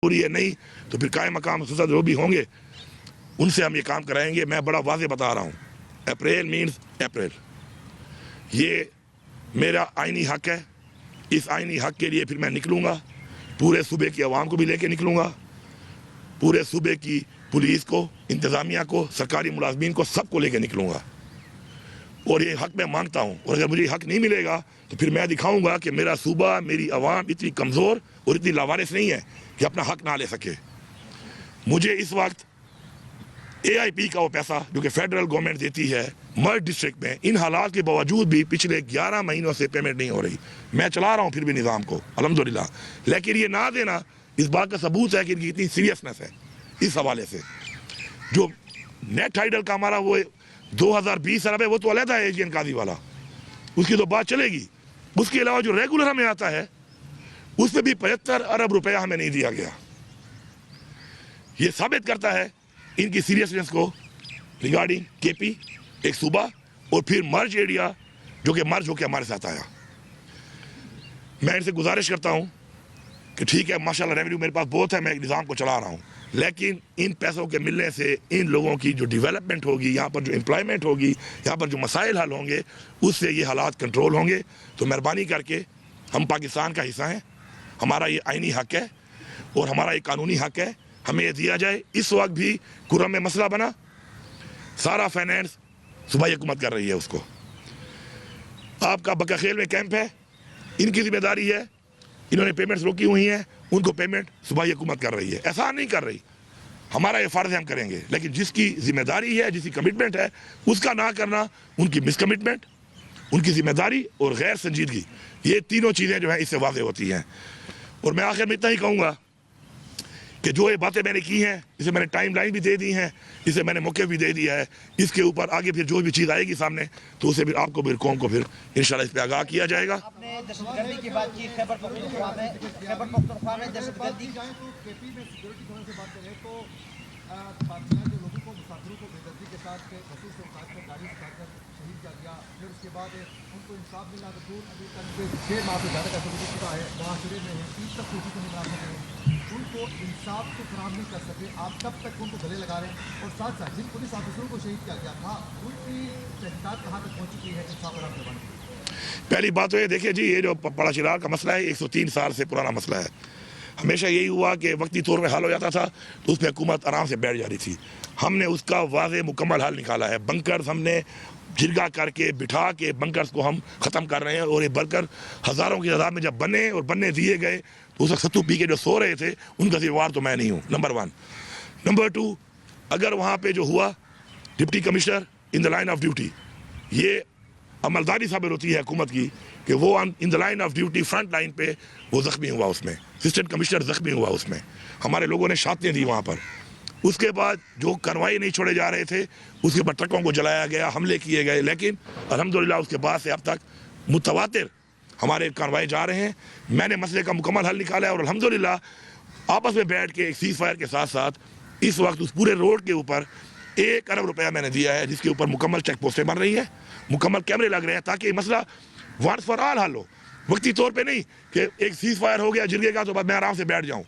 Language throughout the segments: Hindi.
पूरी है नहीं तो फिर कायम मकाम सदर जो भी होंगे उनसे हम ये काम कराएंगे। मैं बड़ा वाज़ेह बता रहा हूँ, अप्रैल मीन्स अप्रैल, ये मेरा आइनी हक है। इस आइनी हक के लिए फिर मैं निकलूँगा, पूरे सूबे की आवाम को भी लेके निकलूँगा, पूरे सूबे की पुलिस को, इंतज़ामिया को, सरकारी मुलाजमीन को, सबको लेके निकलूँगा और ये हक मैं मांगता हूँ। और अगर मुझे हक नहीं मिलेगा तो फिर मैं दिखाऊँगा कि मेरा सूबा, मेरी आवाम इतनी कमज़ोर और इतनी लावारिस नहीं है कि अपना हक ना ले सके। मुझे इस वक्त AIP का वो पैसा जो कि फेडरल गवर्नमेंट देती है मर्ड डिस्ट्रिक्ट में, इन हालात के बावजूद भी पिछले 11 महीनों से पेमेंट नहीं हो रही। मैं चला रहा हूँ फिर भी निज़ाम को अल्हम्दुलिल्लाह, लेकिन ये ना देना इस बात का सबूत है कि इनकी इतनी सीरियसनेस है। इस हवाले से जो नेट टाइटल का हमारा वो 2020 अरब है वो तो अलहदा है एशियन काजी वाला, उसकी तो बात चलेगी। उसके अलावा जो रेगुलर हमें आता है उस पर भी 75 अरब रुपया हमें नहीं दिया गया। ये साबित करता है इनकी सीरियसनेस को रिगार्डिंग KP, एक सूबा और फिर मर्ज एरिया जो कि मर्ज होकर हमारे साथ आया। मैं इनसे गुजारिश करता हूँ कि ठीक है माशाल्लाह रेवेन्यू मेरे पास बहुत है, मैं एक निज़ाम को चला रहा हूँ, लेकिन इन पैसों के मिलने से इन लोगों की जो डेवलपमेंट होगी, यहाँ पर जो एम्प्लॉयमेंट होगी, यहाँ पर जो मसाइल हल होंगे, उससे ये हालात कंट्रोल होंगे। तो मेहरबानी करके, हम पाकिस्तान का हिस्सा हैं, हमारा ये आइनी हक है और हमारा ये कानूनी हक है, हमें ये दिया जाए। इस वक्त भी कुर्रम में मसला बना, सारा फाइनेंस सूबाई हुकूमत कर रही है उसको। आपका बकाखेल में कैंप है, इनकी जिम्मेदारी है, इन्होंने पेमेंट्स रोकी हुई हैं, उनको पेमेंट सूबाई हुकूमत कर रही है, एहसान नहीं कर रही। हमारा ये फ़र्ज़ है, हम करेंगे, लेकिन जिसकी जिम्मेदारी है, जिसकी कमिटमेंट है, उसका ना करना, उनकी मिसकमिटमेंट, उनकी जिम्मेदारी और गैर संजीदगी, ये तीनों चीज़ें जो हैं इससे वाज़ेह होती हैं। और मैं आखिर में इतना ही कहूँगा कि जो ये बातें मैंने की हैं, इसे मैंने टाइम लाइन भी दे दी हैं, इसे मैंने मौके भी दे दिया है। इसके ऊपर आगे फिर जो भी चीज़ आएगी सामने तो उसे फिर आपको फिर कौम को फिर इंशाल्लाह इस पर आगाह किया जाएगा। आपने दहशतगर्दी की बात की, खैबर पख्तूनख्वा में दहशतगर्दी जो लोगों को, मुसाफिरों को बेदर्दी के साथ बसों से उतारकर, गाड़ी से उतारकर शहीद किया गया, फिर उसके बाद उनको इंसाफ मिला तो दूर अभी तक 6 माह से ज़्यादा का सबूत चुका है, मुआशरे में है, 30 तक कोशिश नहीं बना सके, उनको इंसाफ को फराहम नहीं कर सके। आप तब तक उनको गले लगा रहे हैं और साथ साथ जिन पुलिस ऑफिसरों को शहीद किया गया था उनकी तहकीकात कहाँ तक पहुँच चुकी है इंसाफ फराहम करवाने की? पहली बात तो ये देखिए जी, ये जो बड़ा चिराग का मसला है 103 साल से पुराना मसला है। हमेशा यही हुआ कि वक्ती तौर पर हल हो जाता था तो उस पर हुकूमत आराम से बैठ जाती थी। हमने उसका वाज़ेह मुकम्मल हल निकाला है। बंकर्स हमने जिरगा करके बिठा के बंकर्स को हम ख़त्म कर रहे हैं और ये बंकर हज़ारों की तादाद में जब बने और बनने दिए गए तो उस वक्त सत्तू पी के जो सो रहे थे उनका जिम्मेवार तो मैं नहीं हूँ, नंबर 1। नंबर 2, अगर वहाँ पर जो हुआ deputy commissioner in the line of duty, ये अमलदारी साबित होती है हुकूमत की कि वो in the line of duty front line पे वो ज़ख्मी हुआ, उसमें असिस्टेंट कमिश्नर ज़ख्मी हुआ, उसमें हमारे लोगों ने शातें दी वहाँ पर। उसके बाद जो कार्रवाई नहीं छोड़े जा रहे थे उसके बाद ट्रकों को जलाया गया, हमले किए गए, लेकिन अल्हम्दुलिल्लाह उसके बाद से अब तक मुतवातिर हमारे कार्रवाई जा रहे हैं। मैंने मसले का मुकम्मल हल निकाला है और अल्हम्दुलिल्लाह आपस में बैठ के एक सीज़ फायर के साथ साथ इस वक्त उस पूरे रोड के ऊपर 1 अरब रुपया मैंने दिया है, जिसके ऊपर मुकम्मल चेक पोस्टें बन रही हैं, मुकम्मल कैमरे लग रहे हैं, ताकि मसला वंस फॉर ऑल हल हो। वक्ती तौर पे नहीं कि एक सीज़ फायर हो गया, जिरगेगा तो बाद मैं आराम से बैठ जाऊँ।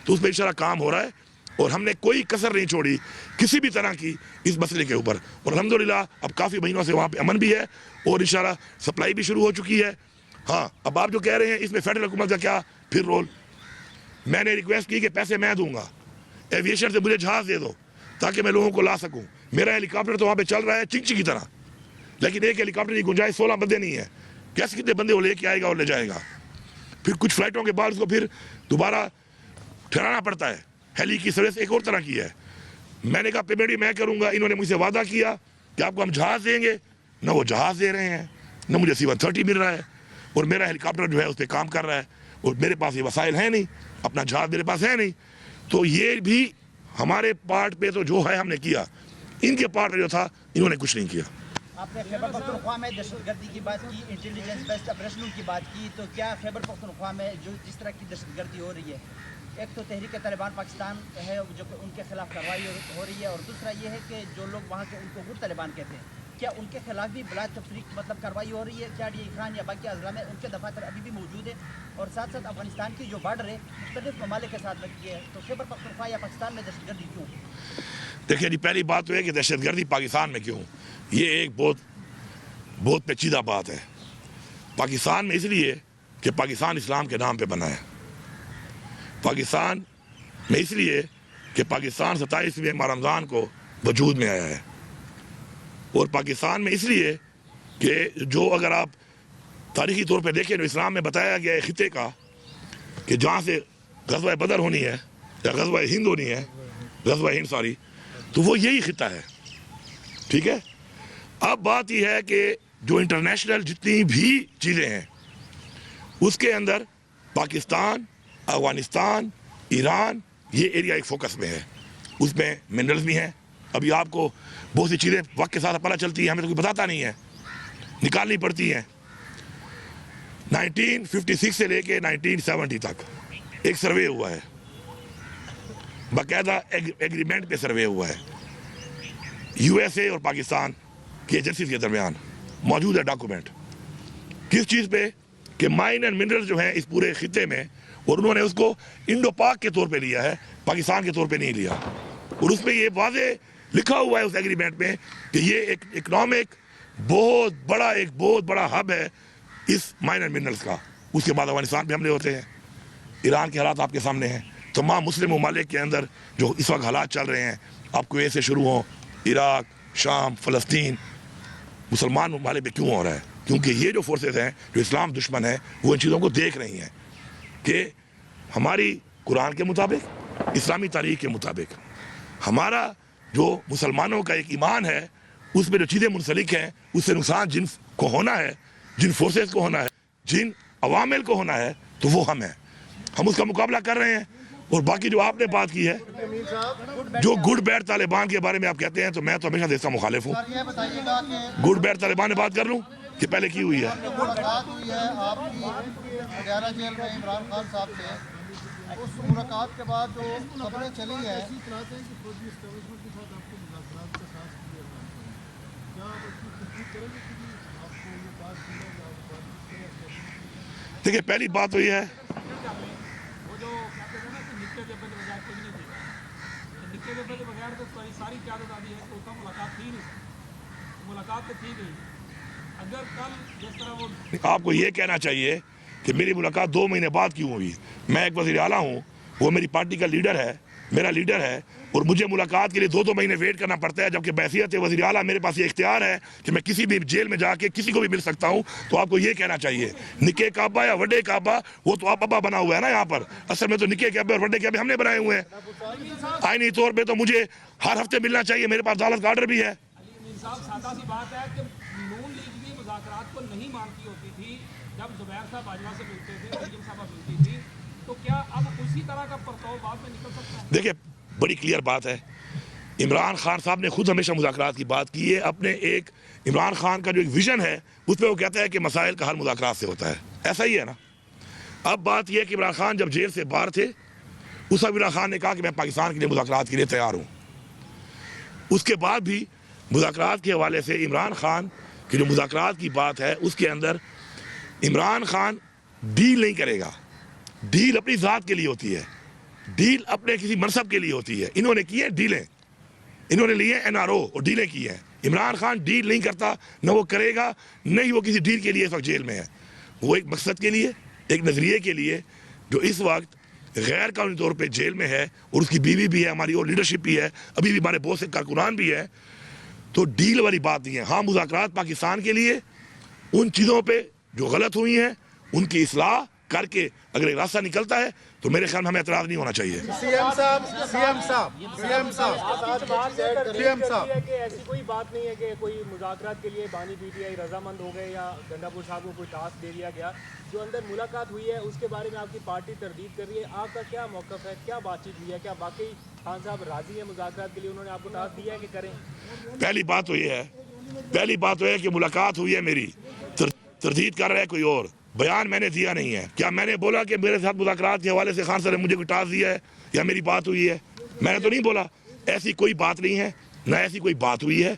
तो उस पर इंशाल्लाह काम हो रहा है और हमने कोई कसर नहीं छोड़ी किसी भी तरह की इस मसले के ऊपर। और अल्हम्दुलिल्लाह अब काफ़ी महीनों से वहाँ पे अमन भी है और इंशाल्लाह सप्लाई भी शुरू हो चुकी है। हाँ, अब आप जो कह रहे हैं इसमें फेडरल हुकूमत का क्या फिर रोल, मैंने रिक्वेस्ट की कि पैसे मैं दूँगा, एविएशन से मुझे जहाज़ दे दो ताकि मैं लोगों को ला सकूँ। मेरा हेलीकॉप्टर तो वहाँ पर चल रहा है चिंची की तरह, लेकिन एक हेलीकॉप्टर की गुंजाइश 16 बंदे नहीं है, कैसे कितने बंदे वो लेके आएगा और ले जाएगा। फिर कुछ फ्लाइटों के बाद उसको फिर दोबारा ठहराना पड़ता है। हेली की सर्विस एक और तरह की है। मैंने कहा पेमेंट भी मैं करूंगा, इन्होंने मुझसे वादा किया कि आपको हम जहाज़ देंगे, ना वो जहाज़ दे रहे हैं, ना मुझे C-130 मिल रहा है और मेरा हेलीकॉप्टर जो है उस पर काम कर रहा है और मेरे पास ये वसाइल है नहीं, अपना जहाज़ मेरे पास है नहीं। तो ये भी हमारे पार्ट पे तो जो है हमने किया, इनके पार्ट पे जो था इन्होंने कुछ नहीं किया। आपने खैबर पख्तूनख्वा में दहशतगर्दी की बात की, इंटेलिजेंस बेस्ड ऑपरेशनों की बात की, तो क्या खैबर पख्तूनख्वा में जो जिस तरह की दहशतगर्दी हो रही है, एक तो तहरीक तालिबान पाकिस्तान है जो कि उनके खिलाफ कार्रवाई हो रही है और दूसरा ये है कि जो लोग वहाँ के उनको गुट तालिबान कहते हैं, क्या उनके खिलाफ भी बला तफरीक मतलब कार्रवाई हो रही है? क्या डी खान या बाकी अजला में उनके दफातर अभी भी मौजूद है? और साथ साथ अफगानिस्तान की जो बॉर्डर है मुख्तलिफ ममालिक के साथ लगती है, तो खैबर पख्तूनख्वा या पाकिस्तान में दहशतगर्दी क्यों? देखिए जी, पहली बात तो है कि दहशतगर्दी पाकिस्तान में क्यों, ये एक बहुत पेचीदा बात है। पाकिस्तान में इसलिए कि पाकिस्तान इस्लाम के नाम पे बना है। पाकिस्तान में इसलिए कि पाकिस्तान 27वें माह रमज़ान को वजूद में आया है। और पाकिस्तान में इसलिए कि जो अगर आप तारीखी तौर पे देखें तो इस्लाम में बताया गया है खिते का कि जहाँ से ग़ज़वा बदर होनी है या ग़ज़वा हिंद होनी है, ग़ज़वा हिंद सॉरी, तो वो यही खिता है। ठीक है, अब बात यह है कि जो इंटरनेशनल जितनी भी चीज़ें हैं उसके अंदर पाकिस्तान, अफगानिस्तान, ईरान, ये एरिया एक फोकस में है। उसमें मिनरल्स भी हैं। अभी आपको बहुत सी चीज़ें वक्त के साथ पता चलती हैं, हमें तो कोई बताता नहीं है, निकालनी पड़ती हैं। 1956 से लेके 1970 तक एक सर्वे हुआ है, बाकायदा एग्रीमेंट पे सर्वे हुआ है, यूएसए और पाकिस्तान की एजेंसी के दरमियान मौजूद है डॉक्यूमेंट। किस चीज़ पे कि माइन एंड मिनरल्स जो हैं इस पूरे खिते में, और उन्होंने उसको इंडो पाक के तौर पे लिया है, पाकिस्तान के तौर पे नहीं लिया। और उसमें ये वाज़े लिखा हुआ है उस एग्रीमेंट में कि ये एक इकोनॉमिक बहुत बड़ा हब है इस माइन एंड मिनरल्स का। उसके बाद अफगानिस्तान पे हमले होते हैं, ईरान के हालात आपके सामने हैं, तमाम मुस्लिम ममालिक के अंदर जो इस वक्त हालात चल रहे हैं, आप कुवैत से शुरू हों, इराक, शाम, फ़लस्तीन, मुसलमान ममालिक पे क्यों हो रहा है? क्योंकि ये जो फोर्सेस हैं जो इस्लाम दुश्मन है वो इन चीज़ों को देख रही हैं कि हमारी कुरान के मुताबिक, इस्लामी तारीख के मुताबिक, हमारा जो मुसलमानों का एक ईमान है उसमें जो चीज़ें मुंसलिक हैं उससे नुकसान जिन को होना है, जिन फोर्सेस को होना है, जिन अवामिल को होना है, तो वो हम उसका मुकाबला कर रहे हैं। और बाकी जो आपने बात की है, जो गुड बैड तालिबान के बारे में आप कहते हैं, तो मैं तो हमेशा देश का मुखालिफ हूँ। गुड बैड तालिबान में बात कर लूँ कि पहले की हुई है? मुलाकात हुई है आपकी अदारा जेल में इमरान खान साहब से। उस मुलाकात के बाद जो खबरें चली है, देखिए पहली बात तो ये है, आपको ये कहना चाहिए कि मेरी मुलाकात 2 महीने बाद क्यों हुई। मैं एक वज़ीर आला हूँ, वो मेरी पार्टी का लीडर है, मेरा लीडर है, और मुझे मुलाकात के लिए 2 महीने वेट करना पड़ता है, जबकि बहसियत वज़ीर आला मेरे पास ये इख्तियार है कि मैं किसी भी जेल में जाके किसी को भी मिल सकता हूँ। तो आपको ये कहना चाहिए निके काबा या वड्डे काबा, वो तो आप अब्बा बना हुआ है ना यहाँ पर, असल में तो निके काबे और वड्डे काबे हमने बनाए हुए हैं। आईनी तौर पर तो मुझे हर हफ्ते मिलना चाहिए, मेरे पास अदालत का ऑर्डर भी है। को नहीं मानती होती थी जब जुबैर साहब बाजवा से मिलते थे, मरियम साहब मिलती थी, तो क्या अब उसी तरह का परतव बाद में निकल सकता है? देखिए बड़ी क्लियर बात है, इमरान खान साहब ने खुद हमेशा मुज़ाकरात की बात की है। अपने एक इमरान खान का जो एक विजन है उसमें वो कहता है कि मसाइल का हल मुज़ाकरात से होता है, ऐसा ही है ना। अब बात यह है कि इमरान खान जब जेल से बाहर थे उस वक्त इमरान खान ने कहा कि मैं पाकिस्तान के लिए मुज़ाकरात के लिए तैयार हूँ। उसके बाद भी मुज़ाकरात के हवाले से इमरान खान कि जो मुज़ाकरात की बात है उसके अंदर इमरान खान डील नहीं करेगा। डील अपनी ज़ात के लिए होती है, डील अपने किसी मनसब के लिए होती है। इन्होंने की है डीलें, इन्होंने लिए एनआरओ और डीलें की हैं। इमरान खान डील नहीं करता, न वो करेगा, न ही वो किसी डील के लिए इस वक्त जेल में है। वो एक मकसद के लिए, एक नज़रिए के लिए, जो इस वक्त गैर कानूनी तौर पर जेल में है, और उसकी बीवी भी है, हमारी और लीडरशिप भी है, अभी भी हमारे बहुत से कारकुनान भी है। तो डील वाली बात नहीं है। हाँ, मुज़ाकरात पाकिस्तान के लिए उन चीज़ों पे जो गलत हुई हैं उनकी इस्लाह करके अगर एक रास्ता निकलता है तो मेरे ख्याल में हमें एतराज़ नहीं होना चाहिए। सीएम साहब ऐसी कोई बात नहीं है कि कोई मुज़ाकरात के लिए बानी पीटीआई रजामंद हो गए या गंडापुर साहब को कोई टास्क दे दिया गया। जो अंदर मुलाकात हुई है उसके बारे में आपकी पार्टी तरदीद कर रही है, आपका क्या मौक़िफ़ है, क्या बातचीत हुई है, क्या बाकी खान साहब राजी है मुज़ाकरात के लिए, उन्होंने आपको टास्क दिया है कि करें? पहली बात तो ये है कि मुलाकात हुई है मेरी, तरदीद कर रहा है कोई और, बयान मैंने दिया नहीं है। क्या मैंने बोला कि मेरे साथ मुज़ाकरात के हवाले से खान सर ने मुझे कोई टास्क दिया है या मेरी बात हुई है? मैंने तो नहीं बोला, ऐसी कोई बात नहीं है, ना ऐसी कोई बात हुई है।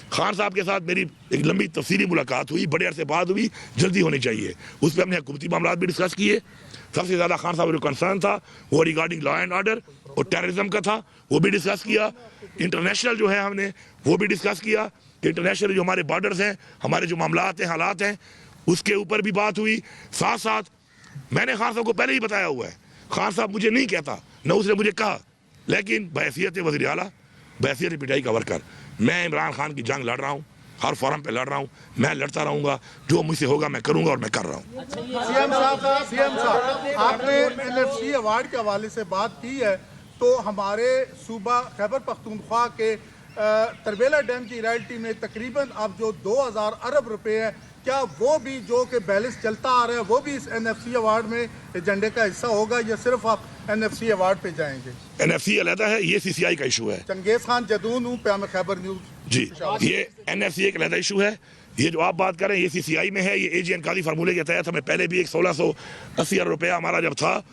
खान साहब के साथ मेरी एक लंबी तफसीली मुलाकात हुई, बड़े अरसे बाद हुई, जल्दी होनी चाहिए। उस पर हमने हुकूमती मामला भी डिस्कस किए। सबसे ज़्यादा खान साहब जो कंसर्न था वो रिगार्डिंग लॉ एंड ऑर्डर और टेररिज्म का था, वो भी डिस्कस किया। इंटरनेशनल जो है हमने वो भी डिस्कस किया कि इंटरनेशनल जो हमारे बॉर्डर्स हैं, हमारे जो मामलात हैं, हालात हैं, उसके ऊपर भी बात हुई। साथ साथ मैंने खान साहब को पहले ही बताया हुआ है, खान साहब मुझे नहीं कहता, न उसने मुझे कहा, लेकिन बहैसियत वज़ीर आला, बहैसियत पीटीआई का वर्कर, मैं इमरान खान की जंग लड़ रहा हूँ, हर फोरम पे लड़ रहा हूँ, मैं लड़ता रहूँगा, जो मुझसे होगा मैं करूँगा और मैं कर रहा हूँ। सीएम साहब आपने एनएफसी अवार्ड के हवाले से बात की है, तो हमारे सूबा खैबर पख्तूनख्वा के तरबेला डैम की रॉयल्टी में तकरीबन अब जो 2000 अरब रुपए है, क्या वो भी जो कि बैलेंस चलता आ रहा है वो भी इस एनएफसी अवार्ड में एजेंडे का हिस्सा होगा, या सिर्फ आप एनएफसी अवार्ड पे जाएंगे? एनएफसी अलहदा है, ये सीसीआई का इशू है। चंगेज खान जदून हूँ, प्याम खैबर न्यूज। जी, ये एनएफसी एक अलहदा इशू है। ये जो आप बात कर रहे हैं ये सीसीआई में है, ये एजीएन कादी फार्मूले के तहत हमें पहले भी एक 1680 अरब रुपया हमारा जब था